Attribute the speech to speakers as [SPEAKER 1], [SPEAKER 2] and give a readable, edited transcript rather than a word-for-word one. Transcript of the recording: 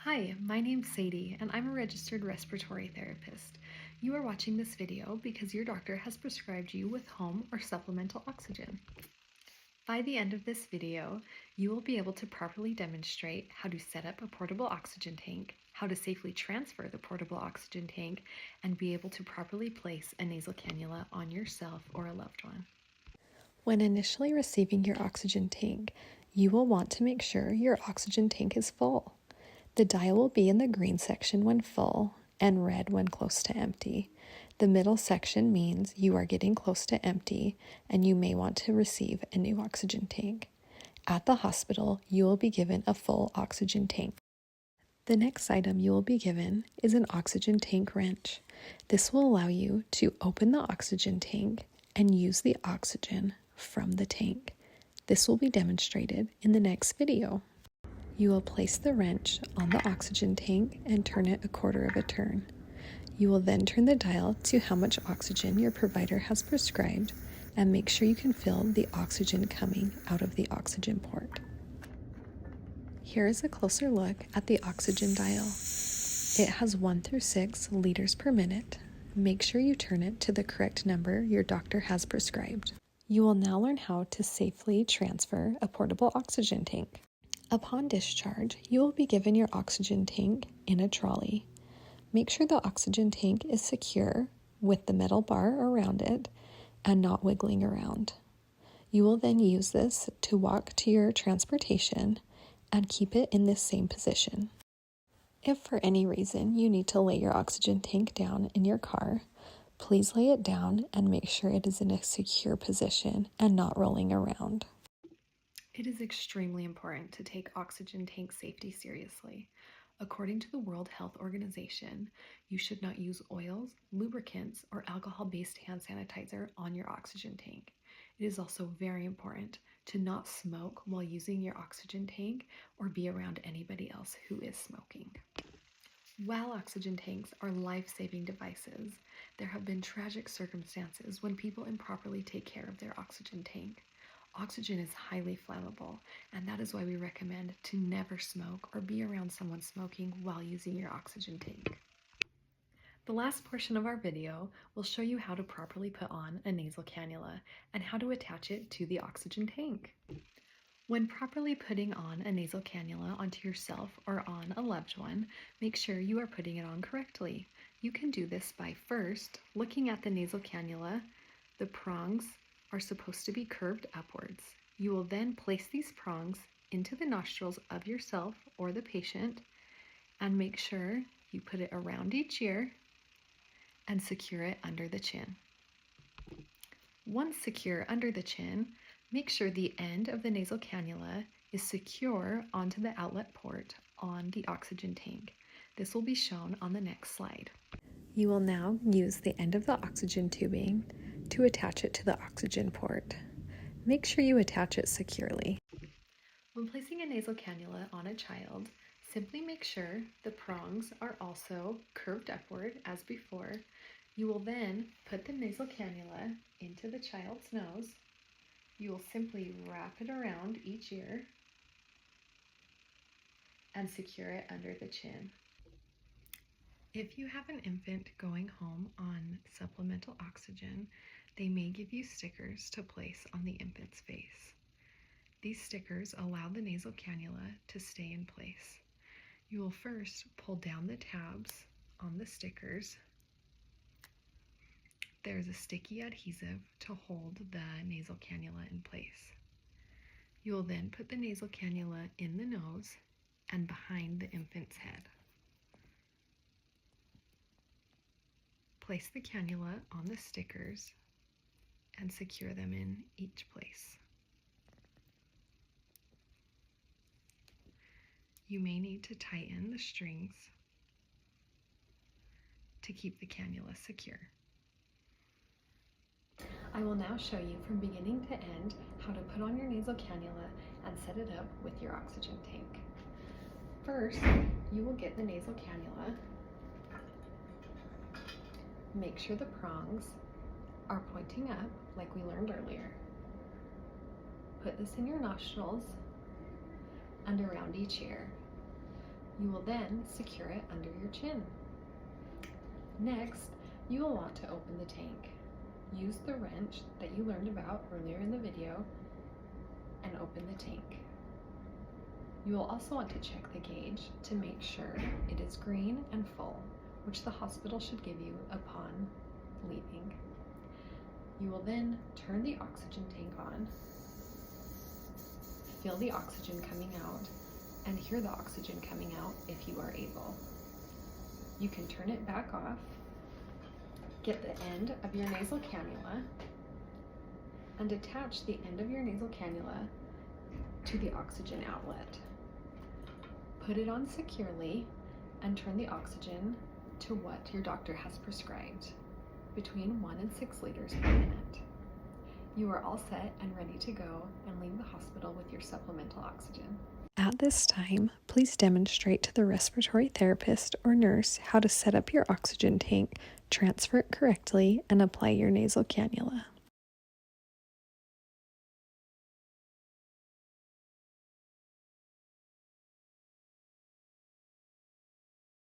[SPEAKER 1] Hi, my name's Sadie, and I'm a registered respiratory therapist. You are watching this video because your doctor has prescribed you with home or supplemental oxygen. By the end of this video, you will be able to properly demonstrate how to set up a portable oxygen tank, how to safely transfer the portable oxygen tank, and be able to properly place a nasal cannula on yourself or a loved one. When initially receiving your oxygen tank, you will want to make sure your oxygen tank is full. The dial will be in the green section when full and red when close to empty. The middle section means you are getting close to empty and you may want to receive a new oxygen tank. At the hospital, you will be given a full oxygen tank. The next item you will be given is an oxygen tank wrench. This will allow you to open the oxygen tank and use the oxygen from the tank. This will be demonstrated in the next video. You will place the wrench on the oxygen tank and turn it a quarter of a turn. You will then turn the dial to how much oxygen your provider has prescribed and make sure you can feel the oxygen coming out of the oxygen port. Here is a closer look at the oxygen dial. It has 1 through 6 liters per minute. Make sure you turn it to the correct number your doctor has prescribed. You will now learn how to safely transfer a portable oxygen tank. Upon discharge, you will be given your oxygen tank in a trolley. Make sure the oxygen tank is secure with the metal bar around it and not wiggling around. You will then use this to walk to your transportation and keep it in this same position. If for any reason you need to lay your oxygen tank down in your car, please lay it down and make sure it is in a secure position and not rolling around. It is extremely important to take oxygen tank safety seriously. According to the World Health Organization, you should not use oils, lubricants, or alcohol-based hand sanitizer on your oxygen tank. It is also very important to not smoke while using your oxygen tank or be around anybody else who is smoking. While oxygen tanks are life-saving devices, there have been tragic circumstances when people improperly take care of their oxygen tank. Oxygen is highly flammable, and that is why we recommend to never smoke or be around someone smoking while using your oxygen tank. The last portion of our video will show you how to properly put on a nasal cannula and how to attach it to the oxygen tank. When properly putting on a nasal cannula onto yourself or on a loved one, make sure you are putting it on correctly. You can do this by first looking at the nasal cannula. The prongs are supposed to be curved upwards. You will then place these prongs into the nostrils of yourself or the patient and make sure you put it around each ear and secure it under the chin. Once secure under the chin, make sure the end of the nasal cannula is secure onto the outlet port on the oxygen tank. This will be shown on the next slide. You will now use the end of the oxygen tubing to attach it to the oxygen port. Make sure you attach it securely. When placing a nasal cannula on a child, simply make sure the prongs are also curved upward as before. You will then put the nasal cannula into the child's nose. You will simply wrap it around each ear and secure it under the chin. If you have an infant going home on supplemental oxygen, they may give you stickers to place on the infant's face. These stickers allow the nasal cannula to stay in place. You will first pull down the tabs on the stickers. There's a sticky adhesive to hold the nasal cannula in place. You will then put the nasal cannula in the nose and behind the infant's head. Place the cannula on the stickers and secure them in each place. You may need to tighten the strings to keep the cannula secure. I will now show you from beginning to end how to put on your nasal cannula and set it up with your oxygen tank. First, you will get the nasal cannula. Make sure the prongs are pointing up like we learned earlier. Put this in your nostrils and around each ear. You will then secure it under your chin. Next, you will want to open the tank. Use the wrench that you learned about earlier in the video and open the tank. You will also want to check the gauge to make sure it is green and full, which the hospital should give you upon leaving. You will then turn the oxygen tank on, feel the oxygen coming out, and hear the oxygen coming out if you are able. You can turn it back off, get the end of your nasal cannula, and attach the end of your nasal cannula to the oxygen outlet. Put it on securely and turn the oxygen to what your doctor has prescribed, between 1 and 6 liters per minute. You are all set and ready to go and leave the hospital with your supplemental oxygen. At this time, please demonstrate to the respiratory therapist or nurse how to set up your oxygen tank, transfer it correctly, and apply your nasal cannula.